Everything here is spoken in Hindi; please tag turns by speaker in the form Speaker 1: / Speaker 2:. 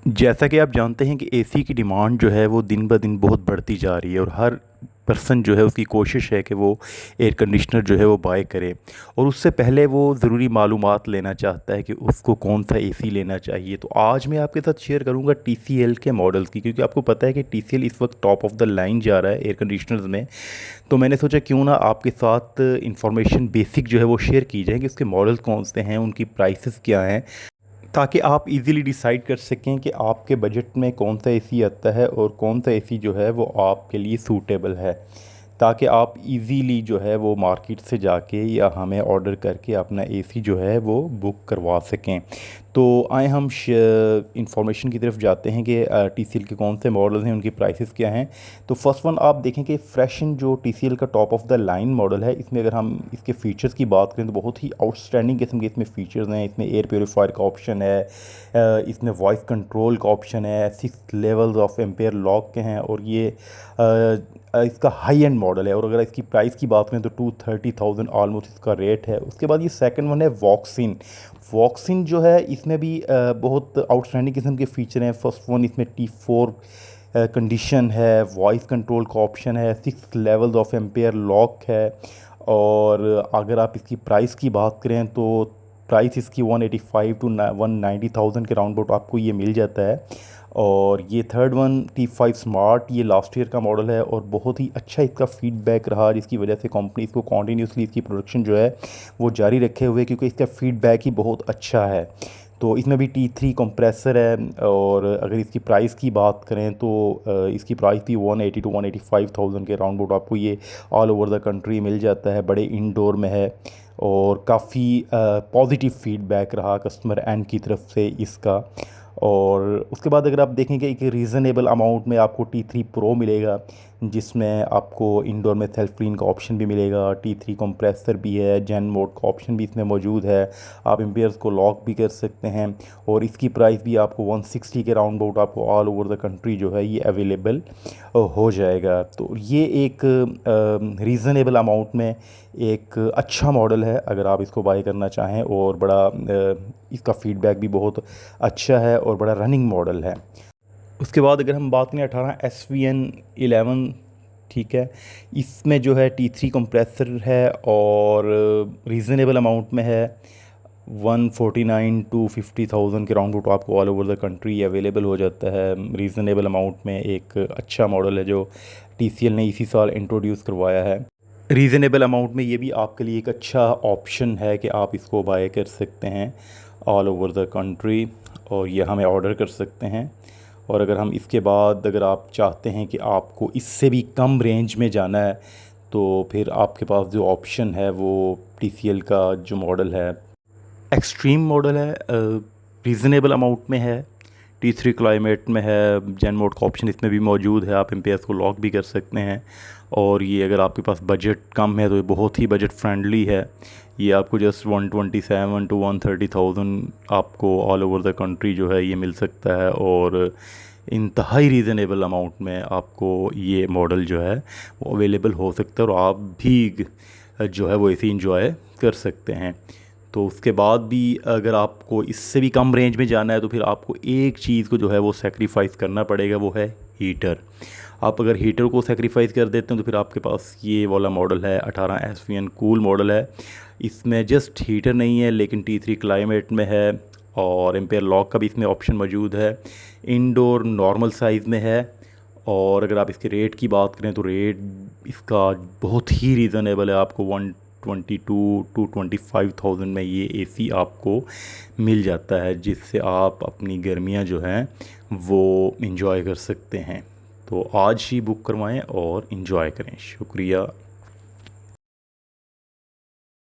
Speaker 1: जैसा कि आप जानते हैं कि एसी की डिमांड जो है वो दिन ब दिन बहुत बढ़ती जा रही है और हर पर्सन जो है उसकी कोशिश है कि वो एयर कंडीशनर जो है वो बाय करे और उससे पहले वो ज़रूरी मालूमात लेना चाहता है कि उसको कौन सा एसी लेना चाहिए। तो आज मैं आपके साथ शेयर करूंगा टीसीएल के मॉडल्स की, क्योंकि आपको पता है कि टीसीएल इस वक्त टॉप ऑफ़ द लाइन जा रहा है एयर कंडीशनर्स में। तो मैंने सोचा क्यों ना आपके साथ इंफॉर्मेशन बेसिक जो है वो शेयर की जाए कि उसके मॉडल्स कौन से हैं, उनकी प्राइसेस क्या हैं, ताकि आप इजीली डिसाइड कर सकें कि आपके बजट में कौन सा एसी आता है और कौन सा एसी जो है वो आपके लिए सूटेबल है, ताकि आप इजीली जो है वो मार्केट से जाके या हमें ऑर्डर करके अपना एसी जो है वो बुक करवा सकें। तो आए हम इंफॉर्मेशन की तरफ जाते हैं कि टीसीएल के कौन से मॉडल हैं, उनकी प्राइसेस क्या हैं। तो फर्स्ट वन आप देखें कि फ्रेशन जो टीसीएल का top of the line model है, इसमें अगर हम इसके फ़ीचर्स की बात करें तो बहुत ही आउटस्टैंडिंग किस्म के इसमें फ़ीचर्स हैं। इसमें एयर प्योरीफायर का ऑप्शन है, इसमें वॉइस कंट्रोल का ऑप्शन है, 6 लेवल्स ऑफ एम्पेयर लॉक के हैं और ये इसका हाई एंड मॉडल है। और अगर इसकी प्राइस की बात करें तो 230,000 ऑलमोस्ट इसका रेट है। उसके बाद ये सेकंड वन है वॉक्सिन। वॉक्सिन जो है इसमें भी बहुत आउटस्टैंडिंग किस्म के फ़ीचर हैं। फर्स्ट वन इसमें T4 कंडीशन है, वॉइस कंट्रोल का ऑप्शन है, 6 लेवल्स ऑफ एम्पेयर लॉक है। और अगर आप इसकी प्राइस की बात करें तो प्राइस इसकी 185 टू 190,000 के राउंड अबाउट आपको ये मिल जाता है। और ये थर्ड वन T5 स्मार्ट, ये लास्ट ईयर का मॉडल है और बहुत ही अच्छा इसका फीडबैक रहा, जिसकी वजह से कंपनी इसको कॉन्टीन्यूसली इसकी प्रोडक्शन जो है वो जारी रखे हुए, क्योंकि इसका फीडबैक ही बहुत अच्छा है। तो इसमें भी T3 कंप्रेसर है। और अगर इसकी प्राइस की बात करें तो इसकी प्राइस भी 180 टू 185,000 के राउंड अबाउट आपको ये ऑल ओवर द कंट्री मिल जाता है। बड़े इंडोर में है और काफ़ी पॉजिटिव फीडबैक रहा कस्टमर एंड की तरफ से इसका। और उसके बाद अगर आप देखेंगे एक रीज़नेबल अमाउंट में आपको T3 प्रो मिलेगा, जिसमें आपको इंडोर में सेल्फ क्लीन का ऑप्शन भी मिलेगा, T3 कंप्रेसर भी है, जेन मोड का ऑप्शन भी इसमें मौजूद है, आप एम्पेयर्स को लॉक भी कर सकते हैं। और इसकी प्राइस भी आपको 160 के राउंड अबाउट आपको ऑल ओवर द कंट्री जो है ये अवेलेबल हो जाएगा। तो ये एक रीज़नेबल अमाउंट में एक अच्छा मॉडल है अगर आप इसको बाय करना चाहें। और बड़ा इसका फ़ीडबैक भी बहुत अच्छा है और बड़ा रनिंग मॉडल है। उसके बाद अगर हम बात करें 18 SVN11, ठीक है, इसमें जो है T3 कंप्रेसर है और रीज़नेबल अमाउंट में है। 149 टू 50,000 के राउंड अबाउट आपको all over the country available हो जाता है। रीज़नेबल अमाउंट में एक अच्छा मॉडल है जो TCL ने इसी साल इंट्रोड्यूस करवाया है। रीज़नेबल अमाउंट में ये भी आपके लिए एक अच्छा ऑप्शन है कि आप इसको बाय कर सकते हैं ऑल ओवर द कंट्री और ये हमें ऑर्डर कर सकते हैं। और अगर हम इसके बाद अगर आप चाहते हैं कि आपको इससे भी कम रेंज में जाना है तो फिर आपके पास जो ऑप्शन है वो TCL का जो मॉडल है एक्सट्रीम मॉडल है, रीज़नेबल अमाउंट में है, T3 क्लाइमेट में है, जेन मोड का ऑप्शन इसमें भी मौजूद है, आप एम्पेयर्स को लॉक भी कर सकते हैं। और ये अगर आपके पास बजट कम है तो ये बहुत ही बजट फ्रेंडली है। ये आपको जस्ट 127 टू 130,000 आपको ऑल ओवर द कंट्री जो है ये मिल सकता है। और इंतहाई रीज़नेबल अमाउंट में आपको ये मॉडल जो है वो अवेलेबल हो सकता है और आप भी जो है वो इसे इंजॉय कर सकते हैं। तो उसके बाद भी अगर आपको इससे भी कम रेंज में जाना है तो फिर आपको एक चीज़ को जो है वो सेक्रीफाइस करना पड़ेगा, वो है हीटर। आप अगर हीटर को सेक्रीफाइस कर देते हैं तो फिर आपके पास ये वाला मॉडल है 18 SVN कूल मॉडल है। इसमें जस्ट हीटर नहीं है लेकिन T3 क्लाइमेट में है और एम्पेयर लॉक का भी इसमें ऑप्शन मौजूद है। इंडोर नॉर्मल साइज़ में है। और अगर आप इसके रेट की बात करें तो रेट इसका बहुत ही रीज़नेबल है, आपको 122 टू 25,000 में ये एसी आपको मिल जाता है, जिससे आप अपनी गर्मियाँ जो हैं वो इंजॉय कर सकते हैं। तो आज ही बुक करवाएं और इंजॉय करें। शुक्रिया।